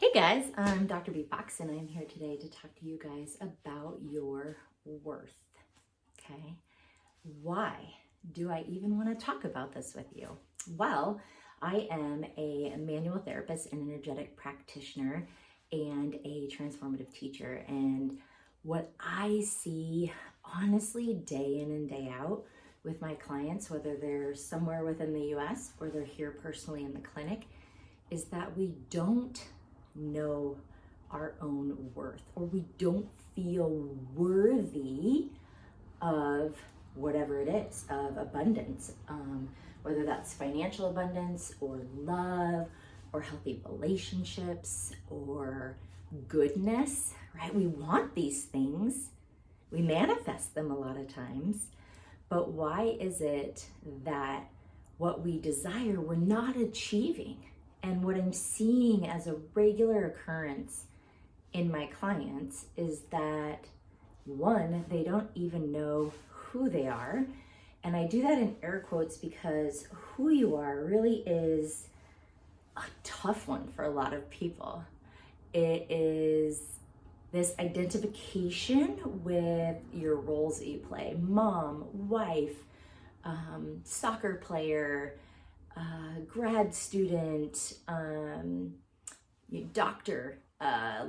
Hey guys, I'm Dr. B Fox and I'm here today to talk to you guys about your worth. Okay, why do I even want to talk about this with you? Well, I am a manual therapist, an energetic practitioner, and a transformative teacher. And what I see honestly day in and day out with my clients, whether they're somewhere within the US or they're here personally in the clinic, is that we don't know our own worth, or we don't feel worthy of whatever it is, of abundance, whether that's financial abundance or love or healthy relationships or goodness, right? We want these things, we manifest them a lot of times, but why is it that what we desire we're not achieving? And what I'm seeing as a regular occurrence in my clients is that, one, they don't even know who they are. And I do that in air quotes because who you are really is a tough one for a lot of people. It is this identification with your roles that you play: mom, wife, soccer player, grad student, doctor,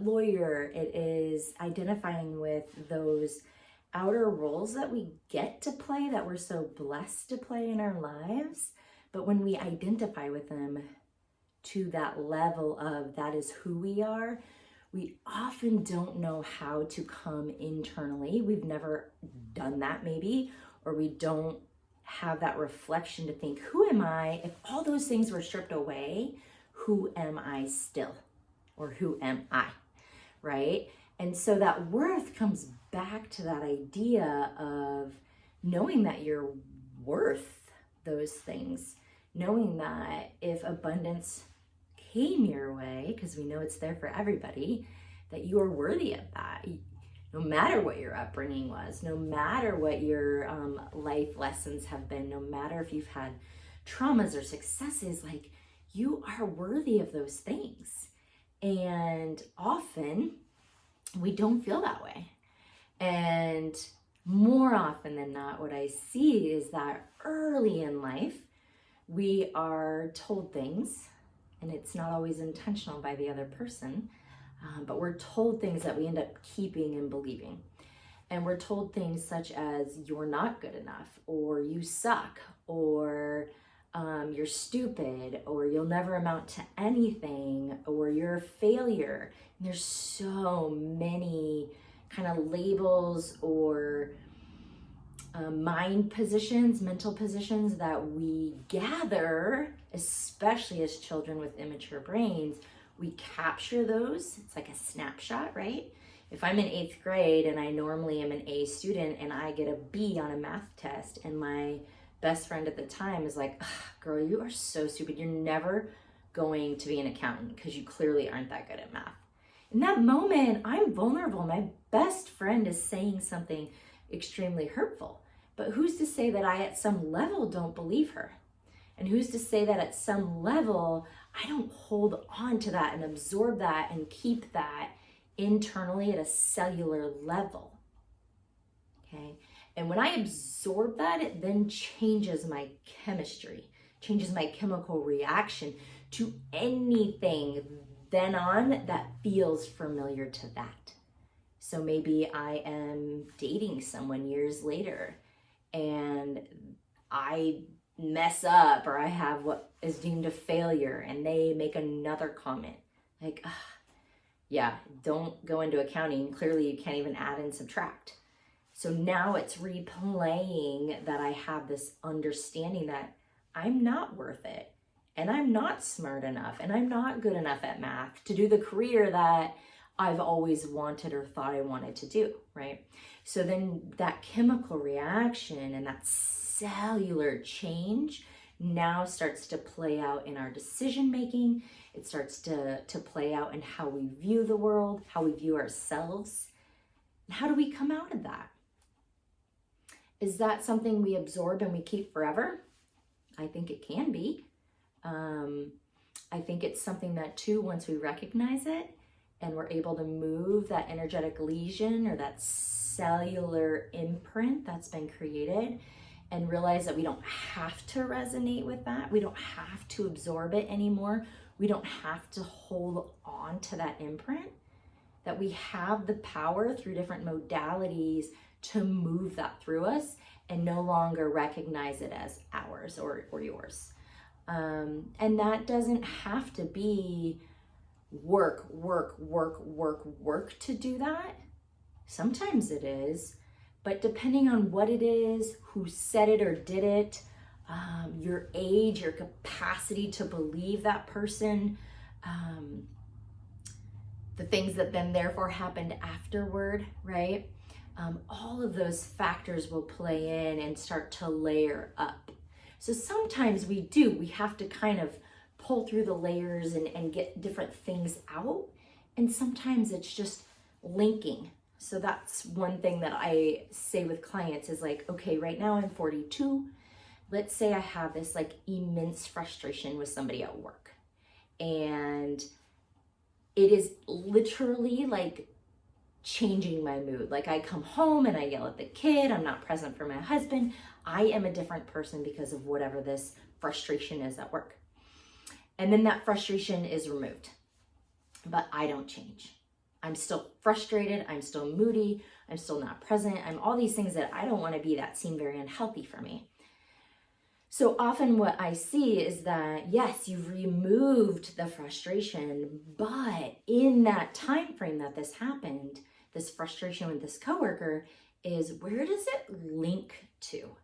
lawyer. It is identifying with those outer roles that we get to play, that we're so blessed to play in our lives. But when we identify with them to that level of that is who we are, we often don't know how to come internally. We've never done that maybe, or we don't have that reflection to think, who am I? If all those things were stripped away, who am I still? Or who am I, right? And so that worth comes back to that idea of knowing that you're worth those things, knowing that if abundance came your way, because we know it's there for everybody, that you are worthy of that. No matter what your upbringing was, no matter what your life lessons have been, no matter if you've had traumas or successes, like, you are worthy of those things. And often we don't feel that way. And more often than not, what I see is that early in life, we are told things, and it's not always intentional by the other person, but we're told things that we end up keeping and believing. And we're told things such as, you're not good enough, or you suck, or you're stupid, or you'll never amount to anything, or you're a failure. And there's so many kind of labels or mind positions, mental positions that we gather, especially as children with immature brains. We capture those. It's like a snapshot, right? If I'm in 8th grade and I normally am an A student and I get a B on a math test, and my best friend at the time is like, girl, you are so stupid. You're never going to be an accountant because you clearly aren't that good at math. In that moment, I'm vulnerable. My best friend is saying something extremely hurtful. But who's to say that I, at some level, don't believe her? And who's to say that at some level, I don't hold on to that and absorb that and keep that internally at a cellular level? Okay. And when I absorb that, it then changes my chemistry, changes my chemical reaction to anything then on that feels familiar to that. So maybe I am dating someone years later and I mess up, or I have what is deemed a failure, and they make another comment like, yeah, don't go into accounting. Clearly you can't even add and subtract. So now it's replaying that I have this understanding that I'm not worth it, and I'm not smart enough, and I'm not good enough at math to do the career that I've always wanted or thought I wanted to do, right? So then that chemical reaction and that cellular change now starts to play out in our decision making. It starts to play out in how we view the world, how we view ourselves. And how do we come out of that? Is that something we absorb and we keep forever? I think it can be. I think it's something that too, once we recognize it and we're able to move that energetic lesion or that cellular imprint that's been created and realize that we don't have to resonate with that. We don't have to absorb it anymore. We don't have to hold on to that imprint, that we have the power through different modalities to move that through us and no longer recognize it as ours or yours. And that doesn't have to be work to do that. Sometimes it is, but depending on what it is, who said it or did it, your age, your capacity to believe that person, the things that then therefore happened afterward, right? All of those factors will play in and start to layer up. So sometimes we have to kind of pull through the layers and get different things out. And sometimes it's just linking. So that's one thing that I say with clients is like, okay, right now I'm 42. Let's say I have this like immense frustration with somebody at work. And it is literally like changing my mood. Like I come home and I yell at the kid. I'm not present for my husband. I am a different person because of whatever this frustration is at work. And then that frustration is removed, but I don't change. I'm still frustrated. I'm still moody. I'm still not present. I'm all these things that I don't want to be that seem very unhealthy for me. So often what I see is that, yes, you've removed the frustration, but in that time frame that this happened, this frustration with this coworker is, where does it link to?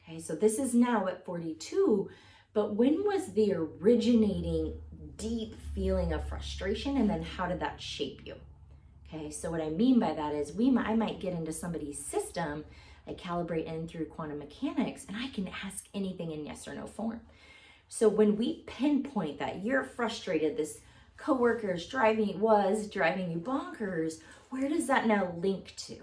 Okay, so this is now at 42, but when was the originating deep feeling of frustration, and then how did that shape you? Okay, so what I mean by that is I might get into somebody's system, I calibrate in through quantum mechanics, and I can ask anything in yes or no form. So when we pinpoint that you're frustrated, this coworker is driving you bonkers, where does that now link to?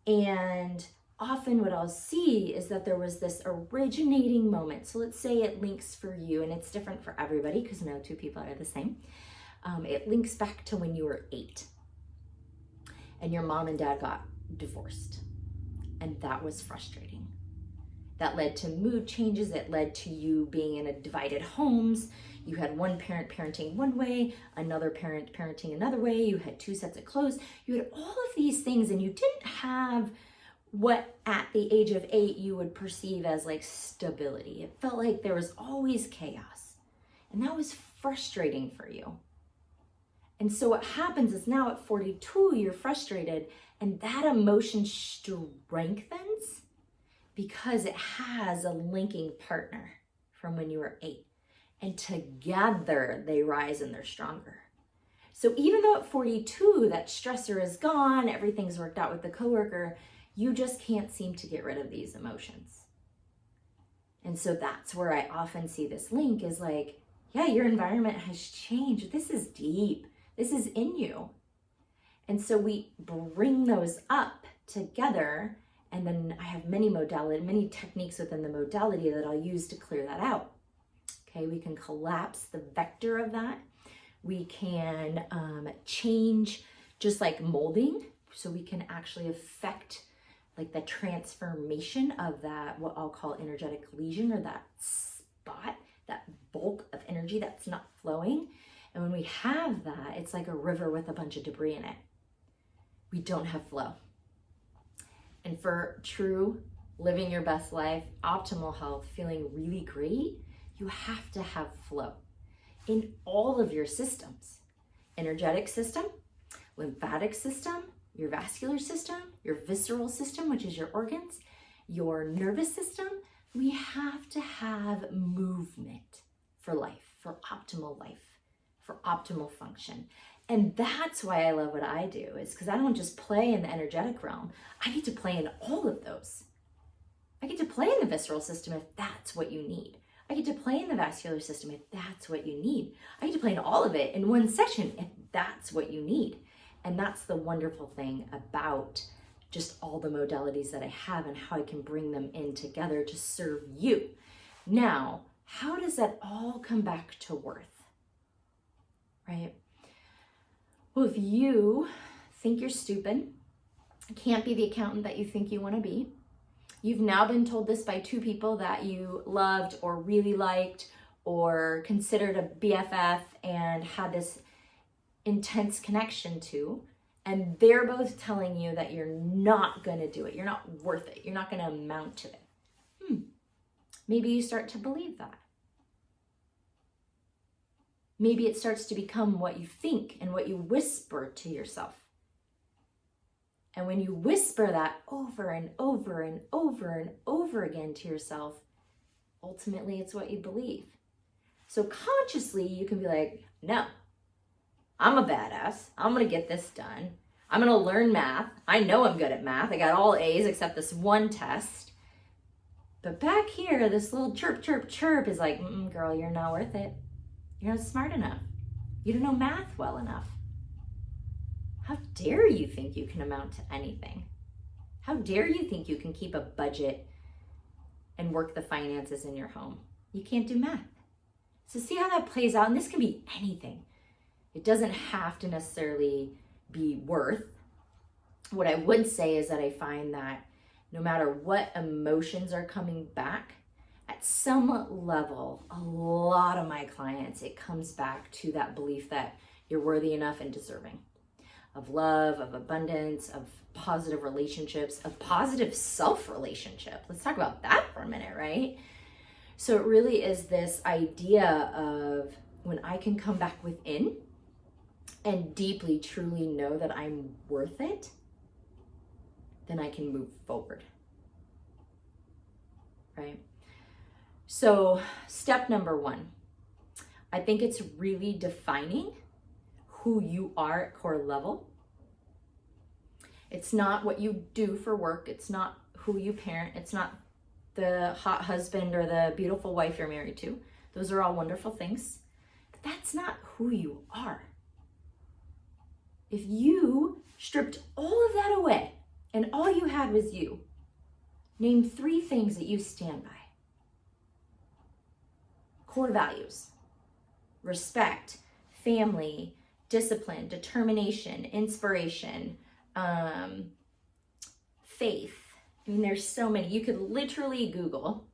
And often what I'll see is that there was this originating moment. So let's say it links for you, and it's different for everybody because no two people are the same. It links back to when you were 8 and your mom and dad got divorced. And that was frustrating. That led to mood changes. It led to you being in a divided homes. You had one parent parenting one way, another parent parenting another way. You had 2 sets of clothes. You had all of these things, and you didn't have what at the age of 8 you would perceive as like stability. It felt like there was always chaos. And that was frustrating for you. And so what happens is now at 42, you're frustrated, and that emotion strengthens because it has a linking partner from when you were 8. And together they rise and they're stronger. So even though at 42, that stressor is gone, everything's worked out with the coworker, you just can't seem to get rid of these emotions. And so that's where I often see this link is like, yeah, your environment has changed. This is deep. This is in you. And so we bring those up together. And then I have many techniques within the modality that I'll use to clear that out. Okay, we can collapse the vector of that. We can change just like molding. So we can actually affect like the transformation of that, what I'll call energetic lesion, or that spot, that bulk of energy that's not flowing. And when we have that, it's like a river with a bunch of debris in it. We don't have flow. And for true living your best life, optimal health, feeling really great, you have to have flow in all of your systems. Energetic system, lymphatic system, your vascular system, your visceral system, which is your organs, your nervous system. We have to have movement for life, for optimal life, for optimal function. And that's why I love what I do, is because I don't just play in the energetic realm. I get to play in all of those. I get to play in the visceral system if that's what you need. I get to play in the vascular system if that's what you need. I get to play in all of it in one session if that's what you need. And that's the wonderful thing about just all the modalities that I have and how I can bring them in together to serve you. Now, how does that all come back to worth, right? Well, if you think you're stupid, can't be the accountant that you think you want to be, you've now been told this by two people that you loved or really liked or considered a BFF and had this intense connection to, and they're both telling you that you're not going to do it, you're not worth it, you're not going to amount to it. Maybe you start to believe that. Maybe it starts to become what you think and what you whisper to yourself. And when you whisper that over and over and over and over again to yourself, ultimately it's what you believe. So consciously you can be like, no, I'm a badass. I'm going to get this done. I'm going to learn math. I know I'm good at math. I got all A's except this one test. But back here, this little chirp, chirp, chirp is like, girl, you're not worth it. You're not smart enough. You don't know math well enough. How dare you think you can amount to anything? How dare you think you can keep a budget and work the finances in your home? You can't do math. So see how that plays out? And this can be anything. It doesn't have to necessarily be worth. What I would say is that I find that no matter what emotions are coming back, at some level, a lot of my clients, it comes back to that belief that you're worthy enough and deserving of love, of abundance, of positive relationships, of positive self-relationship. Let's talk about that for a minute, right? So it really is this idea of when I can come back within and deeply, truly know that I'm worth it, then I can move forward, right? So step number one, I think it's really defining who you are at core level. It's not what you do for work. It's not who you parent. It's not the hot husband or the beautiful wife you're married to. Those are all wonderful things. But that's not who you are. If you stripped all of that away and all you had was you, name 3 things that you stand by. Core values: respect, family, discipline, determination, inspiration, faith. I mean, there's so many. You could literally Google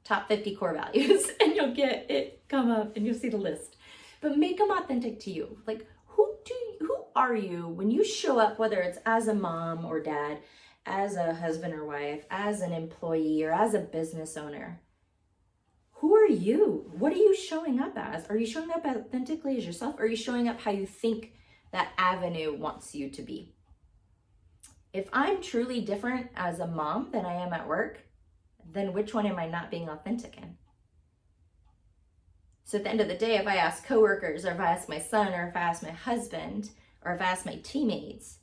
top 50 core values and you'll get it come up and you'll see the list. But make them authentic to you. Like, who are you when you show up, whether it's as a mom or dad, as a husband or wife, as an employee, or as a business owner? Who are you? What are you showing up as? Are you showing up authentically as yourself? Or are you showing up how you think that avenue wants you to be? If I'm truly different as a mom than I am at work, then which one am I not being authentic in? So at the end of the day, if I ask coworkers, or if I ask my son, or if I ask my husband, or if I ask my teammates,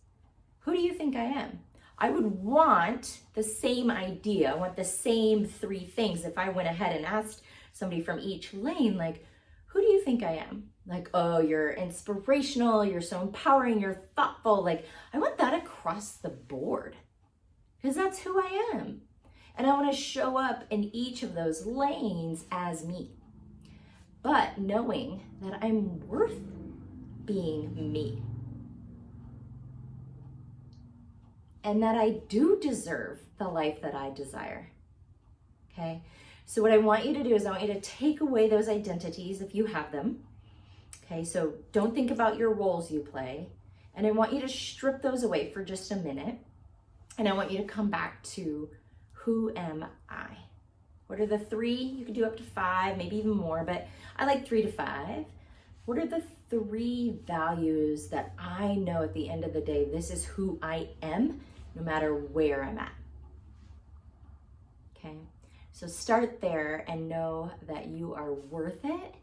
who do you think I am? I would want the same idea, I want the same 3 things. If I went ahead and asked somebody from each lane, like, who do you think I am? Like, oh, you're inspirational, you're so empowering, you're thoughtful. Like, I want that across the board because that's who I am. And I want to show up in each of those lanes as me, but knowing that I'm worth being me. And that I do deserve the life that I desire, okay? So what I want you to do is I want you to take away those identities if you have them, okay? So don't think about your roles you play. And I want you to strip those away for just a minute. And I want you to come back to, who am I? What are the 3? You could do up to 5, maybe even more, but I like 3 to 5. What are the 3 values that I know at the end of the day, this is who I am, no matter where I'm at? Okay, so start there and know that you are worth it.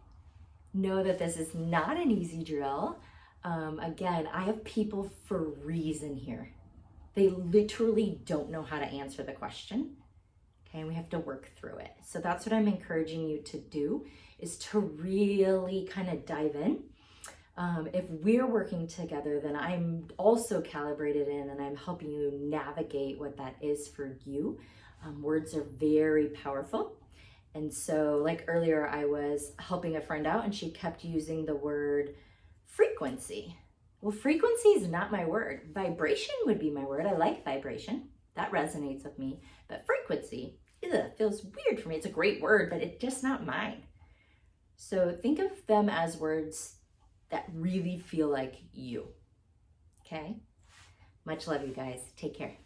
Know that this is not an easy drill. Again, I have people for a reason here. They literally don't know how to answer the question. Okay, and we have to work through it. So that's what I'm encouraging you to do, is to really kind of dive in. If we're working together, then I'm also calibrated in and I'm helping you navigate what that is for you. Words are very powerful. And so, like earlier, I was helping a friend out and she kept using the word frequency. Well, frequency is not my word. Vibration would be my word. I like vibration. That resonates with me. But frequency, feels weird for me. It's a great word, but it's just not mine. So think of them as words that really feel like you. Okay? Much love, you guys. Take care.